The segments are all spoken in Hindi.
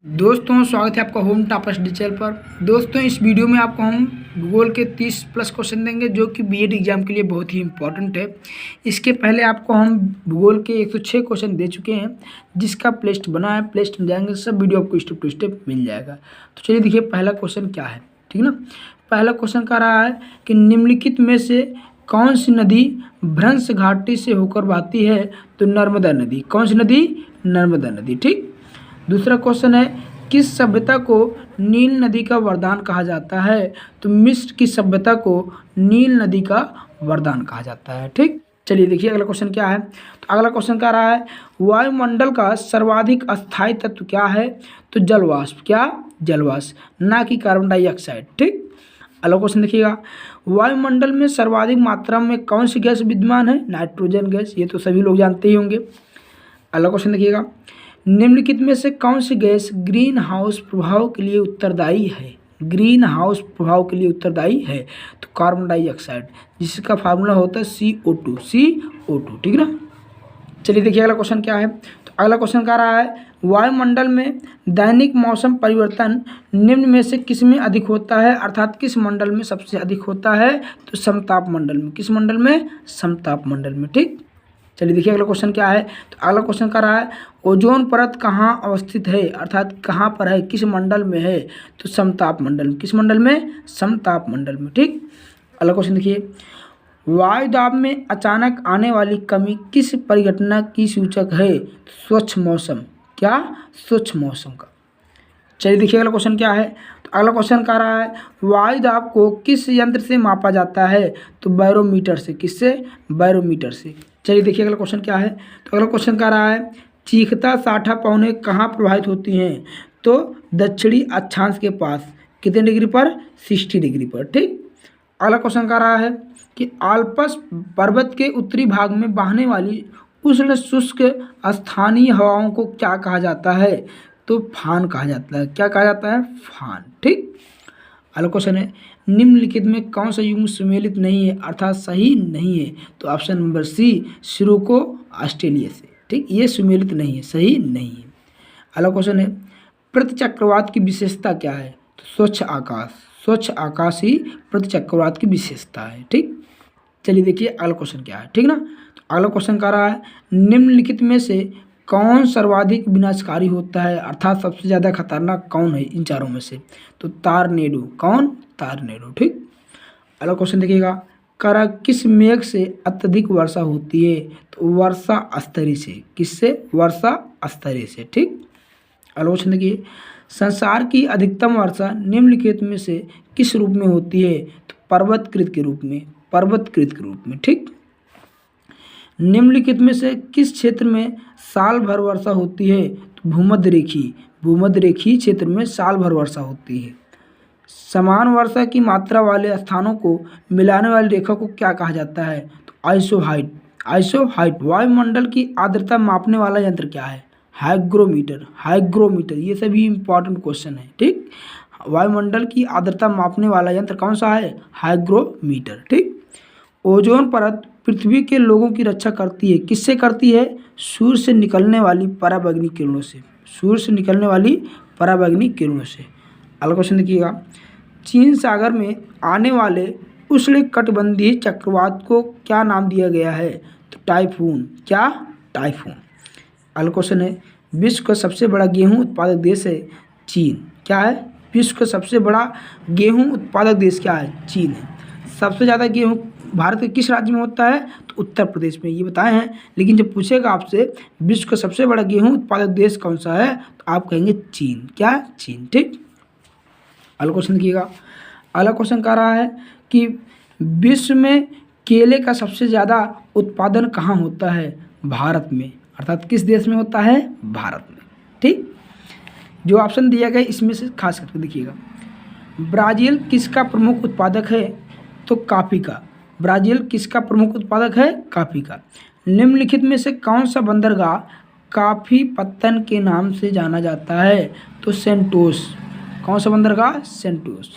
दोस्तों स्वागत है आपका होम टॉपर्स डिजिटल पर। दोस्तों इस वीडियो में आपको हम भूगोल के 30 प्लस क्वेश्चन देंगे जो कि बीएड एग्जाम के लिए बहुत ही इंपॉर्टेंट है। इसके पहले आपको हम भूगोल के 106 क्वेश्चन दे चुके हैं जिसका प्लेलिस्ट बना है, प्लेलिस्ट में जाएंगे सब वीडियो आपको स्टेप टू स्टेप मिल जाएगा। तो चलिए देखिए पहला क्वेश्चन क्या है, ठीक है ना। पहला क्वेश्चन कह रहा है कि निम्नलिखित में से कौन सी नदी भ्रंश घाटी से होकर बहती है? तो नर्मदा नदी। कौन सी नदी? नर्मदा नदी, ठीक। दूसरा क्वेश्चन है किस सभ्यता को नील नदी का वरदान कहा जाता है? तो मिस्र की सभ्यता को नील नदी का वरदान कहा जाता है, ठीक। चलिए देखिए अगला क्वेश्चन क्या है। तो अगला क्वेश्चन कह रहा है वायुमंडल का सर्वाधिक अस्थायी तत्व क्या है? तो जलवाष्प। क्या? जलवाष्प, ना कि कार्बन डाइऑक्साइड, ठीक। अगला क्वेश्चन देखिएगा वायुमंडल में सर्वाधिक मात्रा में कौन सी गैस विद्यमान है? Nitrogen gas. ये तो सभी लोग जानते ही होंगे। अगला क्वेश्चन देखिएगा निम्नलिखित में से कौन सी गैस ग्रीन हाउस प्रभाव के लिए उत्तरदायी है? ग्रीन हाउस प्रभाव के लिए उत्तरदायी है तो कार्बन डाइऑक्साइड, जिसका फार्मूला होता है CO2, CO2, ठीक ना। चलिए देखिए अगला क्वेश्चन क्या है। तो अगला क्वेश्चन कह रहा है वायुमंडल में दैनिक मौसम परिवर्तन निम्न में से किस में अधिक होता है? अर्थात किस मंडल में सबसे अधिक होता है? तो समताप मंडल में। किस मंडल में? समताप मंडल में, ठीक। चलिए देखिए अगला क्वेश्चन क्या है। तो अगला क्वेश्चन कर रहा है ओजोन परत कहाँ अवस्थित है? अर्थात कहाँ पर है, किस मंडल में है? तो समताप मंडल में। किस मंडल में? समताप मंडल में, ठीक। अगला क्वेश्चन देखिए वायु दाब में अचानक आने वाली कमी किस परिघटना की सूचक है? स्वच्छ मौसम। क्या? स्वच्छ मौसम का। चलिए देखिए अगला क्वेश्चन क्या है। तो अगला क्वेश्चन कह रहा है वायु दाब को किस यंत्र से मापा जाता है? तो बैरोमीटर से। किससे? बैरोमीटर से। चलिए देखिए अगला क्वेश्चन क्या है। तो अगला क्वेश्चन कह रहा है चीखता साठा पौने कहाँ प्रभावित होती हैं? तो दक्षिणी अक्षांश के पास। कितने डिग्री पर? 60 डिग्री पर, ठीक। अगला क्वेश्चन कह रहा है कि आल्प्स पर्वत के उत्तरी भाग में बहने वाली उष्ण शुष्क स्थानीय हवाओं को क्या कहा जाता है? तो फान कहा जाता है। क्या कहा जाता है? फान, ठीक। अगला क्वेश्चन है निम्नलिखित में कौन सा युग्म सुमेलित नहीं है अर्थात सही नहीं है? तो option number C sirocco Australia से, ठीक। ये सुमेलित नहीं है, सही नहीं है। अगला क्वेश्चन है प्रतिचक्रवात की विशेषता क्या है? तो स्वच्छ आकाश। स्वच्छ आकाश ही प्रतिचक्रवात की विशेषता है, ठीक। चलिए देखिए अगला क्वेश्चन क्या है, ठीक ना। तो अगला क्वेश्चन कह रहा है निम्नलिखित में से कौन सर्वाधिक विनाशकारी होता है? अर्थात सबसे ज़्यादा खतरनाक कौन है इन चारों में से? तो तारनेडो। कौन? तारनेडो, ठीक। अगला क्वेश्चन देखिएगा करा किस मेघ से अत्यधिक वर्षा होती है? तो वर्षा स्तरी से। किससे? वर्षा स्तरी से, ठीक। अगला क्वेश्चन देखिए संसार की अधिकतम वर्षा निम्नलिखित में से किस रूप में होती है? तो पर्वतकृत के रूप में। पर्वतकृत के रूप में, ठीक। निम्नलिखित में से किस क्षेत्र में साल भर वर्षा होती है? तो भूमध्य रेखीय। भूमध्य रेखीय क्षेत्र में साल भर वर्षा होती है। समान वर्षा की मात्रा वाले स्थानों को मिलाने वाली रेखा को क्या कहा जाता है? तो आइसोहाइट। आइसोहाइट। वायुमंडल की आर्द्रता मापने वाला यंत्र क्या है? हाइग्रोमीटर। हाइग्रोमीटर। ये सभी इंपॉर्टेंट क्वेश्चन है, ठीक। वायुमंडल की आर्द्रता मापने वाला यंत्र कौन सा है? हाइग्रोमीटर, ठीक। ओजोन परत पृथ्वी के लोगों की रक्षा करती है। किससे करती है? सूर्य से निकलने वाली पराबैंगनी किरणों से। सूर्य से निकलने वाली पराबैंगनी किरणों से। अगला क्वेश्चन देखिएगा चीन सागर में आने वाले उष्णकटिबंधीय चक्रवात को क्या नाम दिया गया है? तो टाइफून। क्या? टाइफून। अगला क्वेश्चन है विश्व का सबसे बड़ा गेहूं उत्पादक देश है चीन। क्या है? विश्व का सबसे बड़ा गेहूं उत्पादक देश क्या है? चीन है। सबसे ज़्यादा गेहूं भारत के किस राज्य में होता है? तो उत्तर प्रदेश में। ये बताए हैं, लेकिन जब पूछेगा आपसे विश्व का सबसे बड़ा गेहूं उत्पादक देश कौन सा है तो आप कहेंगे चीन। क्या? चीन, ठीक। अगला क्वेश्चन देखिएगा अगला क्वेश्चन कह रहा है कि विश्व में केले का सबसे ज़्यादा उत्पादन कहाँ होता है? भारत में। अर्थात किस देश में होता है? भारत में, ठीक। जो ऑप्शन दिया गया इसमें से खास करके देखिएगा ब्राज़ील किसका प्रमुख उत्पादक है? तो कॉफ़ी का। ब्राज़ील किसका प्रमुख उत्पादक है? कॉफ़ी का। निम्नलिखित में से कौन सा बंदरगाह कॉफ़ी पत्तन के नाम से जाना जाता है? तो सेंटोस। कौन सा बंदरगाह? सेंटोस।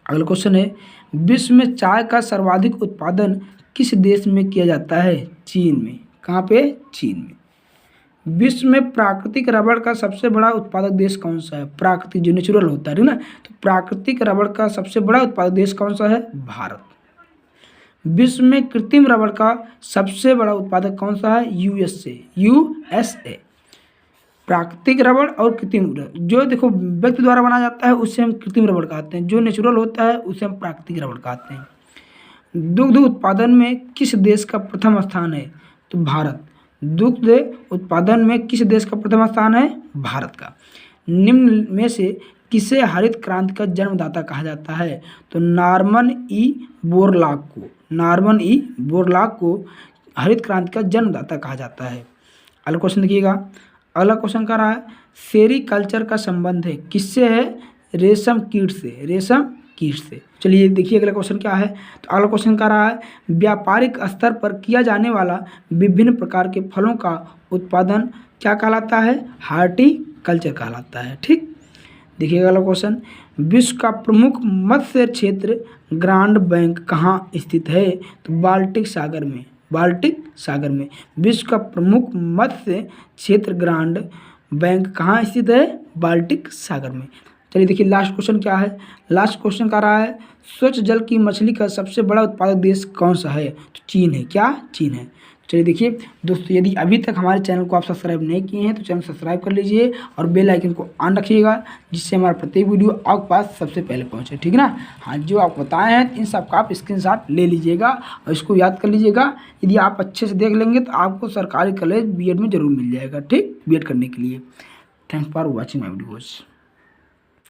अगला क्वेश्चन है विश्व में चाय का सर्वाधिक उत्पादन किस देश में किया जाता है? चीन में। कहाँ पे? चीन में। विश्व में प्राकृतिक रबड़ का सबसे बड़ा उत्पादक देश कौन सा है? प्राकृतिक जो नेचुरल होता है ना, तो प्राकृतिक रबड़ का सबसे बड़ा उत्पादक देश कौन सा है? भारत। विश्व में कृत्रिम रबड़ का सबसे बड़ा उत्पादक कौन सा है? यूएसए। प्राकृतिक रबड़ और कृत्रिम रबड़, जो देखो व्यक्ति द्वारा बनाया जाता है उससे हम कृत्रिम रबड़ कहते हैं, जो नेचुरल होता है उसे हम प्राकृतिक रबड़ कहते हैं। दुग्ध उत्पादन में किस देश का प्रथम स्थान है? तो भारत। दुग्ध उत्पादन में किस देश का प्रथम स्थान है? भारत का। निम्न में से किसे हरित क्रांति का जन्मदाता कहा जाता है? तो नॉर्मन ई बोरलॉग को हरित क्रांति का जन्मदाता कहा जाता है। अगला क्वेश्चन देखिएगा। अगला क्वेश्चन कह रहा है सेरीकल्चर का संबंध है किससे है? रेशम कीट से। चलिए देखिए अगला क्वेश्चन क्या है। तो अगला क्वेश्चन कह रहा है व्यापारिक स्तर पर किया जाने वाला विभिन्न प्रकार के फलों का उत्पादन क्या कहलाता है? हार्टिकल्चर कहलाता है। ठीक, देखिए अगला क्वेश्चन, विश्व का प्रमुख मत्स्य क्षेत्र ग्रांड बैंक कहाँ स्थित है? तो बाल्टिक सागर में। विश्व का प्रमुख मत्स्य क्षेत्र ग्रांड बैंक कहाँ स्थित है? बाल्टिक सागर में। चलिए देखिए लास्ट क्वेश्चन क्या है। लास्ट क्वेश्चन का रहा है स्वच्छ जल की मछली का सबसे बड़ा उत्पादक देश कौन सा है? तो चीन है। क्या? चीन है। चलिए देखिए दोस्तों, यदि अभी तक हमारे चैनल को आप सब्सक्राइब नहीं किए हैं तो चैनल सब्सक्राइब कर लीजिए और बेल आइकन को ऑन रखिएगा, जिससे हमारा प्रत्येक वीडियो आपके पास सबसे पहले पहुंचे। ठीक है ना? हाँ, जो आपको बताए हैं इन सब का आप स्क्रीनशॉट ले लीजिएगा और इसको याद कर लीजिएगा। यदि आप अच्छे से देख लेंगे तो आपको सरकारी कॉलेज बीएड में जरूर मिल जाएगा। ठीक, बीएड करने के लिए। Thanks for watching my videos.